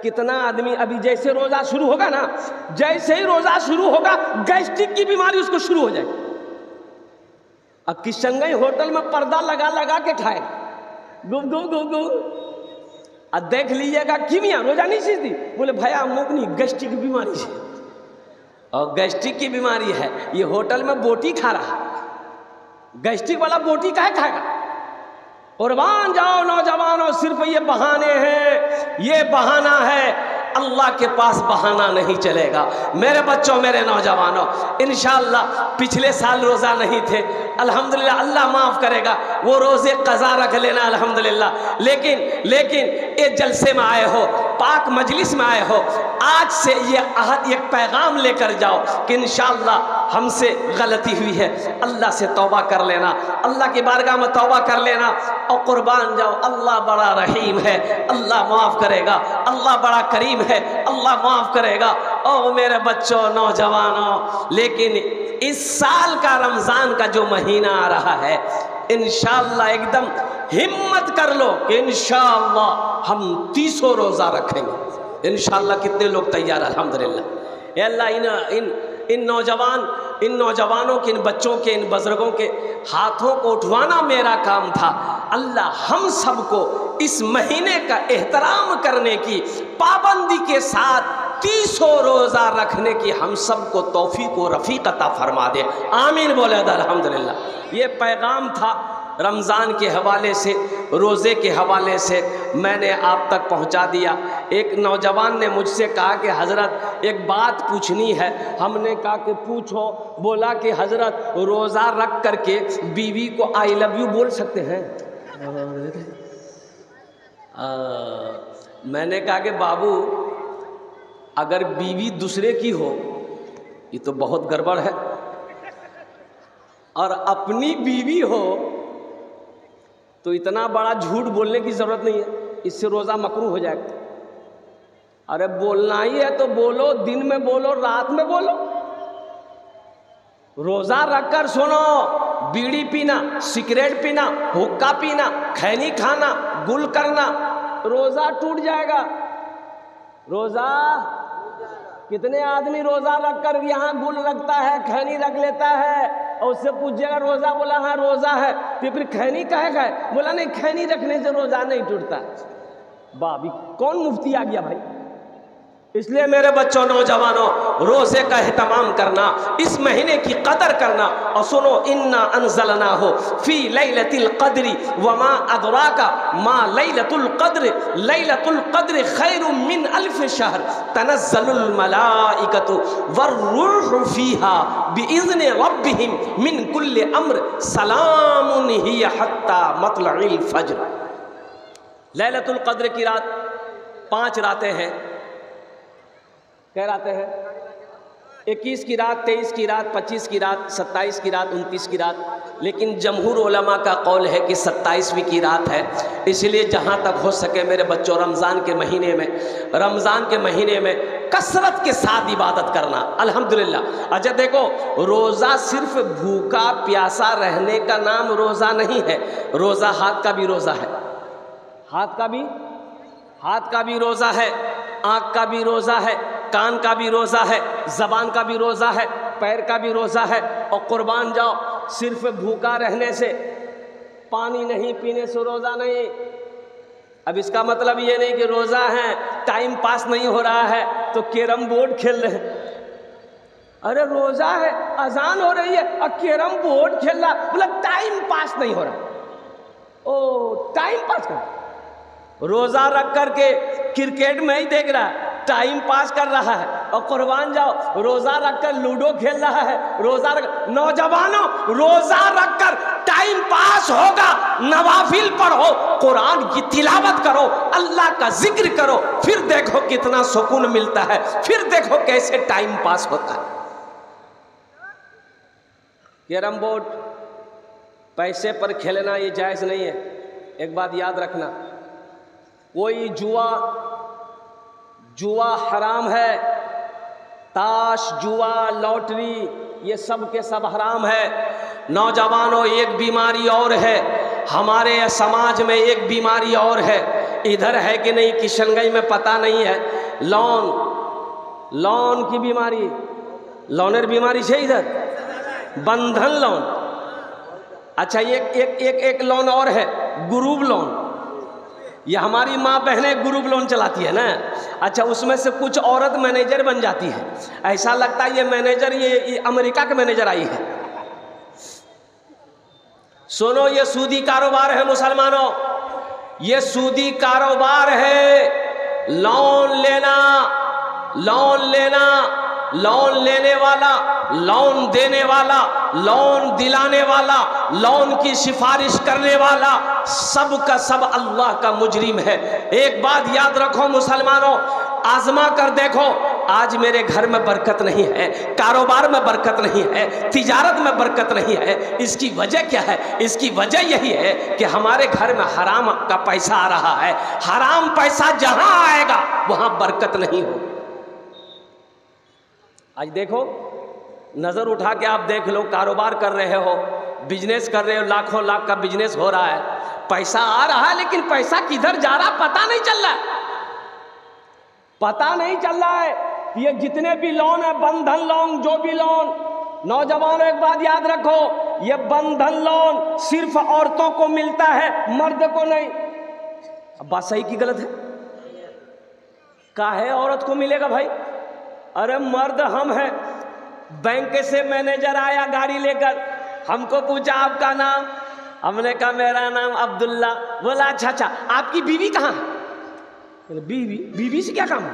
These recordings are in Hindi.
कितना आदमी अभी जैसे रोजा शुरू होगा ना, जैसे ही रोजा शुरू होगा गैस्ट्रिक की बीमारी उसको शुरू हो जाएगी। अब किशनगंज होटल में पर्दा लगा लगा के खाए, गुब गुब गुब गुब। अब देख लीजिएगा किमिया रोजा नहीं सीखती, बोले भैया मुकनी गैस्ट्रिक की बीमारी है, और गैस्ट्रिक की बीमारी है, ये होटल में बोटी खा रहा है, गैस्ट्रिक वाला बोटी काहे खाएगा। कुर्बान जाओ नौजवानों, सिर्फ ये बहाने हैं, ये बहाना है, अल्लाह के पास बहाना नहीं चलेगा। मेरे बच्चों, मेरे नौजवानों, इंशाअल्लाह पिछले साल रोज़ा नहीं थे, अल्हम्दुलिल्लाह अल्लाह माफ़ करेगा, वो रोज़े क़ज़ा रख लेना अल्हम्दुलिल्लाह। लेकिन ये जलसे में आए हो, पाक मजलिस में आए हो, आज से ये अहद, एक पैगाम लेकर जाओ कि इंशाअल्लाह हमसे गलती हुई है, अल्लाह से तौबा कर लेना, अल्लाह की बारगाह में तौबा कर लेना, और कुर्बान जाओ, अल्लाह बड़ा रहीम है, अल्लाह माफ़ करेगा, अल्लाह बड़ा करीम है, अल्लाह माफ़ करेगा। ओ मेरे बच्चों, नौजवानों, लेकिन इस साल का रमज़ान का जो महीना आ रहा है, इंशाअल्लाह एकदम हिम्मत कर लो कि इंशाअल्लाह हम 30 रोज़ा रखेंगे। इंशाअल्लाह कितने लोग तैयार हैं? अल्हम्दुलिल्लाह। अल्लाह इन नौजवानों के, इन बच्चों के, इन बुजुर्गों के हाथों को उठवाना मेरा काम था। अल्लाह हम सबको इस महीने का एहतराम करने की, पाबंदी के साथ 30 रोज़ा रखने की हम सबको तौफीक व रफ़ीक अता फरमा दे। आमीन बोले अल्हम्दुलिल्लाह। ये पैगाम था रमज़ान के हवाले से, रोज़े के हवाले से मैंने आप तक पहुंचा दिया। एक नौजवान ने मुझसे कहा कि हज़रत एक बात पूछनी है। हमने कहा कि पूछो। बोला कि हज़रत रोज़ा रख करके बीवी को आई लव यू बोल सकते हैं? मैंने कहा कि बाबू, अगर बीवी दूसरे की हो ये तो बहुत गड़बड़ है, और अपनी बीवी हो तो इतना बड़ा झूठ बोलने की ज़रूरत नहीं है, इससे रोज़ा मकरूह हो जाएगा। अरे बोलना ही है तो बोलो, दिन में बोलो, रात में बोलो। रोज़ा रखकर सुनो, बीड़ी पीना, सिगरेट पीना, हुक्का पीना, खैनी खाना, गुल करना, रोज़ा टूट जाएगा। रोज़ा कितने आदमी रोज़ा रखकर यहाँ गुल रखता है, खैनी रख लेता है, और उससे पूछिएगा रोज़ा, बोला हाँ रोज़ा है, फिर खैनी काहे खाए? बोला नहीं, खैनी रखने से रोज़ा नहीं टूटता। बाबी कौन मुफ्ती आ गया भाई? इसलिए मेरे बच्चों, नौजवानों, रोज़े का एहतमाम करना, इस महीने की कदर करना। और सुनो, इन्ना अनज़लनाहु फ़ी लैलतिल क़द्रि वमा अदराका मा लैलतुल क़द्र, लैलतुल क़द्र खैरुम मिन अल्फ़ि शहर, तनज़्ज़लुल मलाइकतु वर्रूहु फ़ीहा बिइज़्नि रब्बिहिम मिन कुल्लि अम्र, सलामुन हिय हत्ता मत्लइल फ़ज्र। लैलतुल क़द्र की रात 5 रातें हैं। क्या रातें हैं? 21 की रात, 23 की रात, 25 की रात, 27 की रात, 29 की रात। लेकिन जमहूर उलमा का कौल है कि 27वीं की रात है। इसलिए जहाँ तक हो सके मेरे बच्चों, रमज़ान के महीने में कसरत के साथ इबादत करना। अल्हम्दुलिल्लाह। अच्छा देखो, रोज़ा सिर्फ भूखा प्यासा रहने का नाम रोज़ा नहीं है। रोज़ा हाथ का भी रोज़ा है, हाथ का भी रोज़ा है, आँख का भी रोज़ा है, कान का भी रोज़ा है, ज़बान का भी रोज़ा है, पैर का भी रोज़ा है। और कुर्बान जाओ, सिर्फ भूखा रहने से, पानी नहीं पीने से रोज़ा नहीं। अब इसका मतलब ये नहीं कि रोज़ा है, टाइम पास नहीं हो रहा है तो कैरम बोर्ड खेल रहे हैं। अरे रोज़ा है, अजान हो रही है और कैरम बोर्ड खेल रहा, मतलब टाइम पास नहीं हो रहा। ओ टाइम पास कर, रोज़ा रख करके क्रिकेट मैच देख रहा है, टाइम पास कर रहा है। और कुर्बान जाओ, रोज़ा रखकर लूडो खेल रहा है। नौजवानों, रोज़ा रखकर टाइम पास होगा, नवाफिल पढ़ो, कुरान की तिलावत करो, अल्लाह का जिक्र करो, फिर देखो कितना सुकून मिलता है, फिर देखो कैसे टाइम पास होता है। कैरम बोर्ड पैसे पर खेलना ये जायज़ नहीं है। एक बात याद रखना, कोई जुआ हराम है, ताश, जुआ, लॉटरी, ये सब के सब हराम है। नौजवानों, एक बीमारी और है हमारे समाज में, एक बीमारी और है। इधर है कि नहीं किशनगंज में पता नहीं है। लोन की बीमारी, लोनेर बीमारी है इधर, बंधन लोन। अच्छा एक लोन और है, ग्रुप लोन। ये हमारी माँ बहनें ग्रुप लोन चलाती है ना। अच्छा, उसमें से कुछ औरत मैनेजर बन जाती है, ऐसा लगता है ये मैनेजर ये अमेरिका के मैनेजर आई है। सुनो, ये सूदी कारोबार है मुसलमानों, ये सूदी कारोबार है। लोन लेना, लोन लेने वाला, लोन देने वाला, लोन दिलाने वाला, लोन की सिफारिश करने वाला, सब का सब अल्लाह का मुजरिम है। एक बात याद रखो मुसलमानों, आजमा कर देखो, आज मेरे घर में बरकत नहीं है, कारोबार में बरकत नहीं है, तिजारत में बरकत नहीं है। इसकी वजह क्या है? इसकी वजह यही है कि हमारे घर में हराम का पैसा आ रहा है। हराम पैसा जहां आएगा वहां बरकत नहीं हो। आज देखो, नजर उठा के आप देख लो, कारोबार कर रहे हो, बिजनेस कर रहे हो, लाखों लाख का बिजनेस हो रहा है, पैसा आ रहा है, लेकिन पैसा किधर जा रहा पता नहीं चल रहा है। पता नहीं चल रहा है। ये जितने भी लोन है, बंधन लोन, जो भी लोन, नौजवानों एक बात याद रखो, ये बंधन लोन सिर्फ औरतों को मिलता है, मर्द को नहीं। अब बात सही की गलत है? काहे औरत को मिलेगा भाई? अरे मर्द हम हैं। बैंक से मैनेजर आया गाड़ी लेकर, हमको पूछा आपका नाम, हमने कहा मेरा नाम अब्दुल्ला। बोला अच्छा, आपकी बीवी कहाँ है? बीवी से क्या काम है?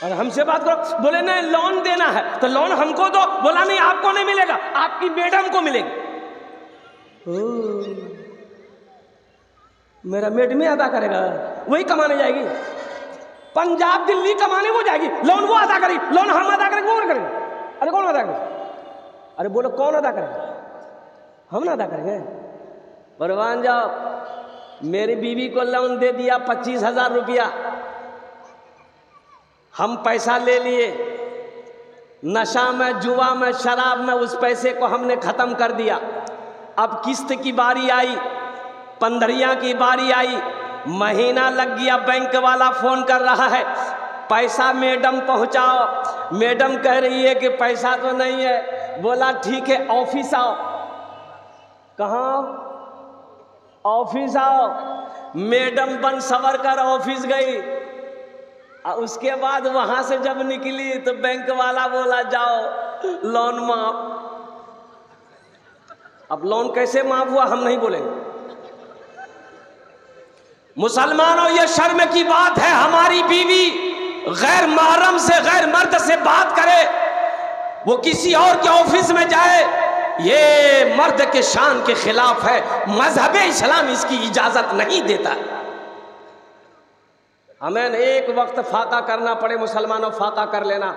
और हमसे बात करो। बोले नहीं, लोन देना है तो लोन हमको दो। बोला नहीं, आपको नहीं मिलेगा, आपकी मैडम को मिलेगी। मेरा मेड में अदा करेगा, वही कमाने जाएगी, पंजाब दिल्ली कमाने वो जाएगी, लोन वो अदा करेगी, लोन हम अदा करेंगे, वो करेंगे। अरे कौन अदा करेगा? अरे बोलो कौन अदा करेगा? हम ना अदा करेंगे। बरवान जाओ, मेरी बीवी को लोन दे दिया 25,000 रुपया, हम पैसा ले लिए, नशा में, जुआ में, शराब में उस पैसे को हमने खत्म कर दिया। अब किस्त की बारी आई, 15 की बारी आई, महीना लग गया, बैंक वाला फोन कर रहा है, पैसा मैडम पहुंचाओ। मैडम कह रही है कि पैसा तो नहीं है। बोला ठीक है, ऑफिस आओ। कहाँ? ऑफिस आओ। मैडम बन सवर कर ऑफिस गई। उसके बाद वहां से जब निकली तो बैंक वाला बोला जाओ लोन माफ। अब लोन कैसे माफ हुआ हम नहीं बोलेंगे। मुसलमानों, ये शर्म की बात है, हमारी बीवी गैर महरम से, गैर मर्द से बात करे, वो किसी और के ऑफिस में जाए, ये मर्द के शान के खिलाफ है। मजहब इस्लाम इसकी इजाजत नहीं देता। हमें एक वक्त फाका करना पड़े मुसलमानों, फाका कर लेना।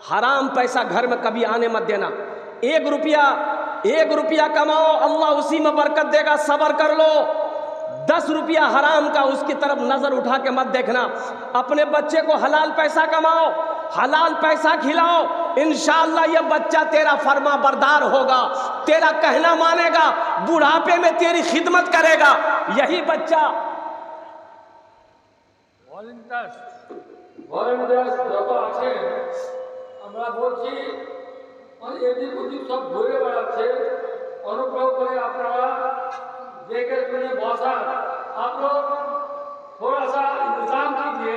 हराम पैसा घर में कभी आने मत देना। 1 रुपया कमाओ, अल्लाह उसी में बरकत देगा, सब्र कर लो। 10 रुपया हराम का, उसकी तरफ नजर उठा के मत देखना। अपने बच्चे को हलाल पैसा कमाओ, हलाल पैसा खिलाओ, इंशाअल्लाह ये बच्चा तेरा फरमा बरदार होगा, तेरा कहना मानेगा, बुढ़ापे में तेरी खिदमत करेगा। यही बच्चा যত আছে আমরা বলছি এদিক ওদিক সব ঘুরে বেড়াচ্ছে, অনুগ্রহ করে আপনারা देखे सुने बसा, आप लोग थोड़ा सा इंतजाम कीजिए।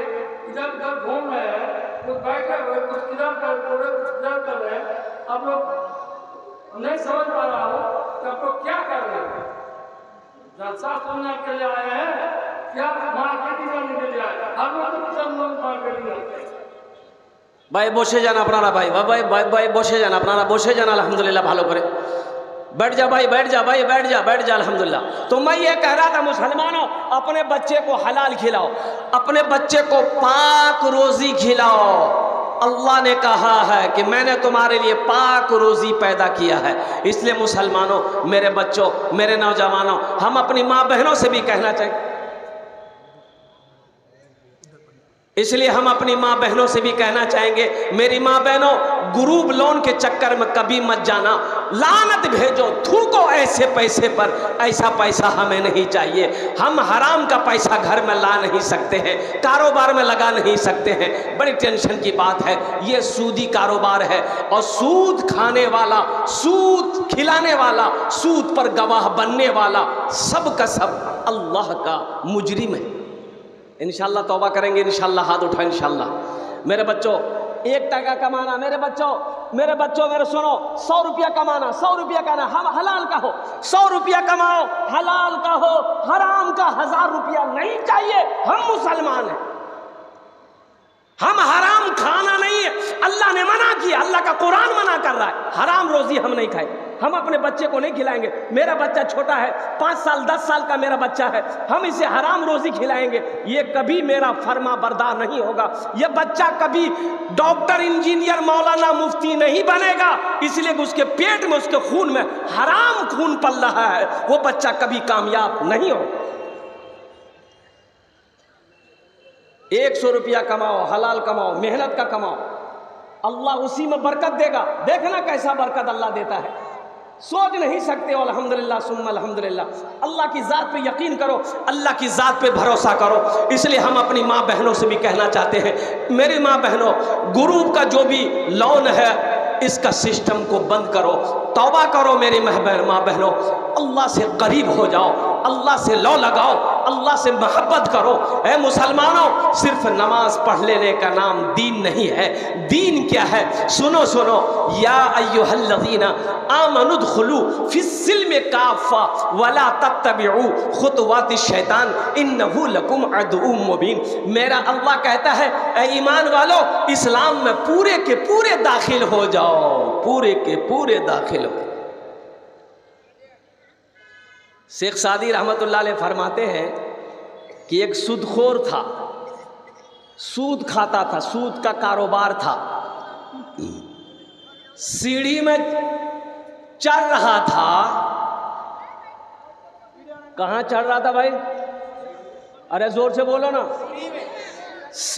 इधर उधर घूम रहे हैं, कुछ बैठे हुए, कुछ इधर कर रहे, कुछ इधर कर रहे हैं। आप लोग नहीं समझ पा रहा हूँ कि आप लोग क्या कर रहे हैं। जलसा सुनने के लिए आए हैं क्या मार्केटिंग करने के लिए आए? हम लोग तो सब लोग मार्केटिंग करते हैं। भाई বসে যান আপনারা, ভাই বসে যান আপনারা, বসে যান। আলহামদুলিল্লাহ, ভালো করে बैठ जा भाई, बैठ जा भाई, बैठ जा अल्हम्दुलिल्लाह। तो मैं ये कह रहा था मुसलमानों, अपने बच्चे को हलाल खिलाओ, अपने बच्चे को पाक रोजी खिलाओ। अल्लाह ने कहा है कि मैंने तुम्हारे लिए पाक रोजी पैदा किया है। इसलिए मुसलमानों, मेरे बच्चों, मेरे नौजवानों, हम अपनी माँ बहनों से भी कहना चाहिए, इसलिए हम अपनी माँ बहनों से भी कहना चाहेंगे, मेरी माँ बहनों, ग्रुप लोन के चक्कर में कभी मत जाना। लानत भेजो, थूको ऐसे पैसे पर, ऐसा पैसा हमें नहीं चाहिए। हम हराम का पैसा घर में ला नहीं सकते हैं, कारोबार में लगा नहीं सकते हैं। बड़ी टेंशन की बात है, ये सूदी कारोबार है और सूद खाने वाला, सूद खिलाने वाला, सूद पर गवाह बनने वाला सब का सब अल्लाह का मुजरिम है। इंशाल्लाह तौबा करेंगे, इंशाल्लाह हाथ उठा इंशाल्लाह। मेरे बच्चों, 1 टका कमाना, मेरे बच्चों मेरे सुनो, 100 रुपया कमाना, 100 रुपया का ना, हम हलाल का हो, 100 रुपया कमाओ, हलाल का हो, हराम का 1000 रुपया नहीं चाहिए। हम मुसलमान हैं, हम हराम खाना नहीं है, अल्लाह ने मना किया, अल्लाह का कुरान मना कर रहा है, हराम रोजी हम नहीं खाए। हम अपने बच्चे को नहीं खिलाएंगे, मेरा बच्चा छोटा है, 5 साल 10 साल का मेरा बच्चा है, हम इसे हराम रोजी खिलाएंगे, ये कभी मेरा फर्मा बरदार नहीं होगा। ये बच्चा कभी डॉक्टर, इंजीनियर, मौलाना, मुफ्ती नहीं बनेगा, इसलिए कि उसके पेट में, उसके खून में हराम खून पल रहा है, वो बच्चा कभी कामयाब नहीं होगा। 100 रुपया कमाओ, हलाल कमाओ, मेहनत का कमाओ, अल्लाह उसी में बरकत देगा। देखना कैसा बरकत अल्लाह देता है, सोच नहीं सकते हो। अल्हम्दुलिल्लाह सुम्मा अल्हम्दुलिल्लाह। अल्लाह की ज़ात पे यकीन करो, अल्लाह की ज़ात पे भरोसा करो। इसलिए हम अपनी माँ बहनों से भी कहना चाहते हैं, मेरी माँ बहनों, ग्रुप का जो भी लोन है इसका सिस्टम को बंद करो, तौबा करो मेरी माँ बहनों, अल्लाह से करीब हो जाओ, अल्लाह से लौ लगाओ, अल्लाह से मोहब्बत करो। ऐ मुसलमानों, सिर्फ नमाज पढ़ लेने का नाम दीन नहीं है। दीन क्या है? सुनो सुनो, या अय्युहल्लज़ीना आमनुदखुलू फिस्सिल्मि काफ़ा वला तत्तबिउ खुतवातिश शैतान इन्नहु लकुम अदुव्वुम मुबीन। मेरा अल्लाह कहता है, ऐ ईमान वालों, इस्लाम में पूरे के पूरे दाखिल हो जाओ, पूरे के पूरे दाखिल हो। शेख सादी रहमतुल्लाह अलैह फरमाते हैं कि एक सूदखोर था, सूद खाता था, सूद का कारोबार था, सीढ़ी में चढ़ रहा था। कहाँ चढ़ रहा था भाई? अरे जोर से बोलो ना।